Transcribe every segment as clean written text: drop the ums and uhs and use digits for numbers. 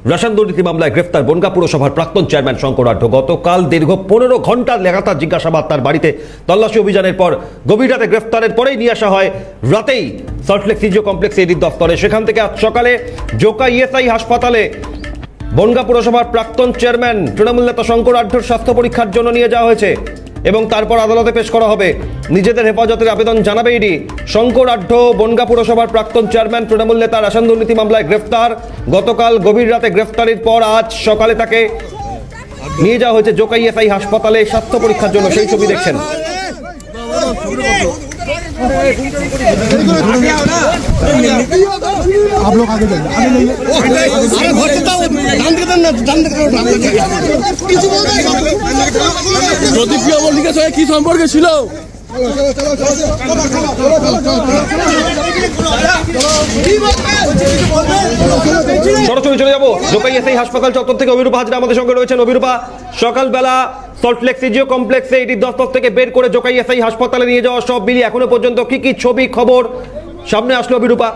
Ration দুর্নীতি মামলায় গ্রেফতার বনগাঁ পুরসভার প্রাক্তন চেয়ারম্যান শঙ্কর আঢ্য। গতকাল দীর্ঘ 15 ঘন্টা লাগাতার জিজ্ঞাসাবাদ, তার বাড়িতে তল্লাশি অভিযানের পর গভীর রাতে গ্রেফতারের পরেই নিয়ে আসা হয় রাতেই সল্টলেক সিজিও কমপ্লেক্সে ইডির দফতরে। সেখান থেকে আজ সকালে জোকা ইএসআই হাসপাতালে বনগাঁ পুরসভার প্রাক্তন চেয়ারম্যান তৃণমূল নেতা শঙ্কর আঢ্যর স্বাস্থ্য পরীক্ষার জন্য নিয়ে যাওয়া হয়েছে এবং তারপর আদালতে পেশ করা হবে। নিজেদের হেফাজতের আবেদন জানাবে ইডি। শঙ্কর আঢ্য বনগাঁ পুরসভার প্রাক্তন চেয়ারম্যান তৃণমূল নেতা রেশন দুর্নীতি মামলায় গ্রেফতার। গতকাল গভীর রাতে গ্রেফতারের পর আজ সকালে তাকে নিয়ে যাওয়া হয়েছে জোকা ইএসআই হাসপাতালে স্বাস্থ্য পরীক্ষার জন্য। সেই ছবি দেখছেন। आप लोग आगे जाइए, জ্যোতিপ্রিয় মল্লিকের সঙ্গে কি সম্পর্ক ছিল? সরাসরি চলে যাবো জোকা ইএসআই হাসপাতাল চত্বর থেকে। অভিরূপা হাজরা আমাদের সঙ্গে রয়েছেন। অভিরূপা, সকালবেলা সল্টলেক সিজিও কমপ্লেক্সে ইডির দফতর থেকে বের করে জোকা ইএসআই হাসপাতালে নিয়ে যাওয়া সব মিলিয়ে এখনো পর্যন্ত কি কি ছবি খবর সামনে আসলো অভিরূপা?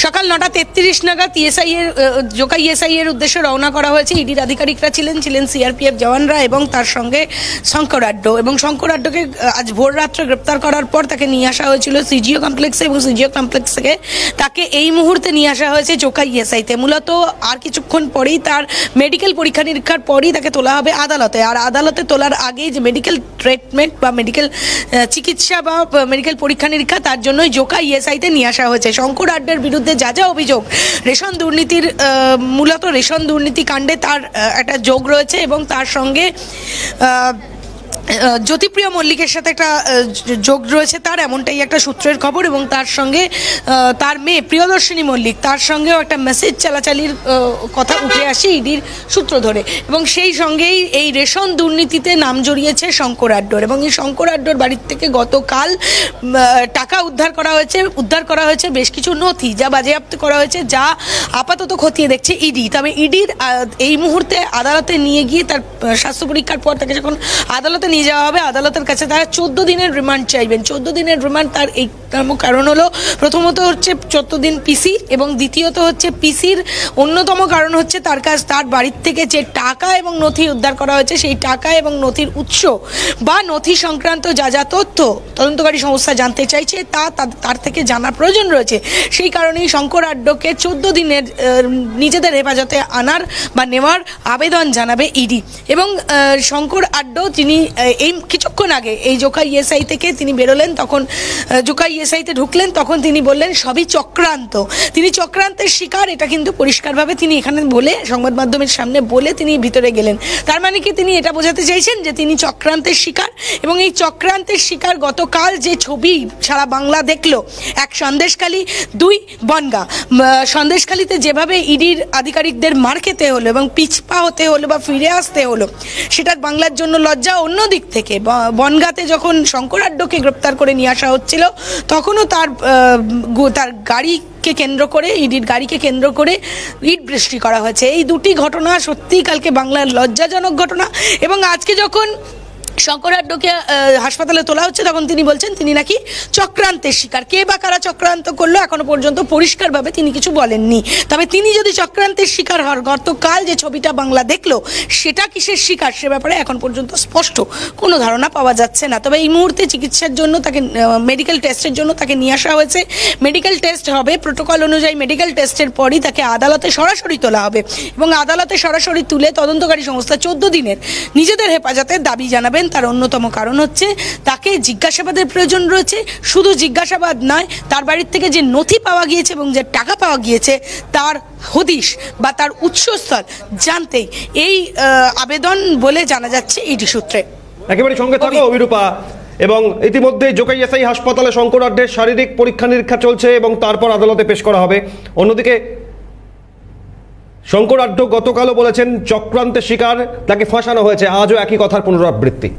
সকাল 9:33 নাগাদ জোকা ইএসআই এর উদ্দেশ্যে রওনা করা হয়েছে। ইডির আধিকারিকরা ছিলেন সিআরপিএফ জওয়ানরা এবং তার সঙ্গে শঙ্কর আঢ্য। এবং শঙ্কর আঢ্যকে আজ ভোর রাত্রে গ্রেপ্তার করার পর তাকে নিয়ে আসা হয়েছিল সিজিও কমপ্লেক্সে এবং সিজিও কমপ্লেক্স থেকে তাকে এই মুহূর্তে নিয়ে আসা হয়েছে জোকা ইএসআইতে। মূলত আর কিছুক্ষণ পরেই তার মেডিকেল পরীক্ষা নিরীক্ষার পরেই তাকে তোলা হবে আদালতে। আর আদালতে তোলার আগেই যে মেডিকেল ট্রিটমেন্ট বা মেডিকেল চিকিৎসা বা মেডিকেল পরীক্ষা নিরীক্ষা, তার জন্যই জোকা ইএসআইতে নিয়ে আসা হয়েছে। শঙ্কর আঢ্যের বিরুদ্ধে যা যা অভিযোগ, রেশন দুর্নীতির মূলত রেশন দুর্নীতি কাণ্ডে তার একটা যোগ রয়েছে এবং তার সঙ্গে জ্যোতিপ্রিয় মল্লিকের সাথে একটা যোগ রয়েছে তার, এমনটাই একটা সূত্রের খবর। এবং তার সঙ্গে তার মেয়ে প্রিয়দর্শিনী মল্লিক, তার সঙ্গেও একটা মেসেজ চালাচালির কথা উঠে আসে ইডির সূত্র ধরে। এবং সেই সঙ্গেই এই রেশন দুর্নীতিতে নাম জড়িয়েছে শঙ্কর আঢ্যর। এবং এই শঙ্কর আঢ্যর বাড়ির থেকে গতকাল টাকা উদ্ধার করা হয়েছে বেশ কিছু নথি, যা বাজেয়াপ্ত করা হয়েছে, যা আপাতত খতিয়ে দেখছে ইডি। তবে ইডির এই মুহূর্তে আদালতে নিয়ে গিয়ে তার স্বাস্থ্য পরীক্ষার পর তাকে যখন আদালতে নিয়ে যাওয়া হবে, আদালতের কাছে তারা 14 দিনের রিমান্ড চাইবেন। 14 দিনের রিমান্ড তার এই কারণ হলো, প্রথমত হচ্ছে 14 দিন পিসি এবং দ্বিতীয়ত হচ্ছে পিসির অন্যতম কারণ হচ্ছে তার বাড়ির থেকে যে টাকা এবং নথি উদ্ধার করা হয়েছে, সেই টাকা এবং নথির উৎস বা নথি সংক্রান্ত যা যা তথ্য তদন্তকারী সংস্থা জানতে চাইছে তার থেকে জানার প্রয়োজন রয়েছে। সেই কারণেই শঙ্কর আঢ্যকে 14 দিনের নিজেদের হেফাজতে আনার বা নেওয়ার আবেদন জানাবে ইডি। এবং শঙ্কর আঢ্য তিনি এই কিছুক্ষণ আগে এই জোকা ইএসআই থেকে তিনি বেরোলেন, তখন জোকা ইএসআইতে ঢুকলেন, তখন তিনি বললেন সবই চক্রান্ত, তিনি চক্রান্তের শিকার। এটা কিন্তু পরিষ্কারভাবে তিনি এখানে বলে, সংবাদ মাধ্যমের সামনে বলে তিনি ভিতরে গেলেন। তার মানে কি তিনি এটা বোঝাতে চাইছেন যে তিনি চক্রান্তের শিকার। এবং এই চক্রান্তের শিকার গতকাল যে ছবি সারা বাংলা দেখলো, 1 সন্দেশখালী, 2 বনগাঁ। সন্দেশখালীতে যেভাবে ইডির আধিকারিকদের মার খেতে হলো এবং পিছপা হতে হলো বা ফিরে আসতে হলো, সেটা বাংলার জন্য লজ্জা। অন্যদিক থেকে বনগাঁতে যখন শঙ্কর আঢ্যকে গ্রেপ্তার করে নিয়ে আসা হচ্ছিল, তখনও তার গাড়িকে কেন্দ্র করে, ইডির গাড়িকে কেন্দ্র করে ইট বৃষ্টি করা হয়েছে। এই দুটি ঘটনা সত্যিই কালকে বাংলার লজ্জাজনক ঘটনা। এবং আজকে যখন শঙ্কর আঢ্যকে হাসপাতালে তোলা হচ্ছে, তখন তিনি বলছেন তিনি নাকি চক্রান্তের শিকার। কে বা কারা চক্রান্ত করলো এখনো পর্যন্ত পরিষ্কারভাবে তিনি কিছু বলেননি। তবে তিনি যদি চক্রান্তের শিকার হন, গতকাল যে ছবিটা বাংলা দেখলো সেটা কিসের শিকার, সে ব্যাপারে এখন পর্যন্ত স্পষ্ট কোনো ধারণা পাওয়া যাচ্ছে না। তবে এই মুহূর্তে চিকিৎসার জন্য তাকে মেডিকেল টেস্টের জন্য তাকে নিয়ে আসা হয়েছে। মেডিকেল টেস্ট হবে, প্রোটোকল অনুযায়ী মেডিকেল টেস্টের পরই তাকে আদালতে সরাসরি তোলা হবে। এবং আদালতে সরাসরি তুলে তদন্তকারী সংস্থা 14 দিনের নিজেদের হেফাজতের দাবি জানাবেন। তার অন্যতম কারণ হচ্ছে তাকে জিজ্ঞাসাবাদের প্রয়োজন রয়েছে। শুধু জিজ্ঞাসাবাদ নয়, তার বাড়ির থেকে যে নথি পাওয়া গিয়েছে এবং যে টাকা পাওয়া গিয়েছে তার হদিশ বা তার উৎসস্থল জানতেই এই আবেদন বলে জানা যাচ্ছে ইডি সূত্রে। একেবারে সঙ্গে থাকো অভিরূপা। এবং ইতিমধ্যে জোকা ইএসআই হাসপাতালে শঙ্কর আঢ্যের শারীরিক পরীক্ষা নিরীক্ষা চলছে এবং তারপর আদালতে পেশ করা হবে। অন্যদিকে শঙ্কর আঢ্য গতকালও বলেছেন চক্রান্তের শিকার, তাকে ফাঁসানো হয়েছে। আজও একই কথার পুনরাবৃত্তি।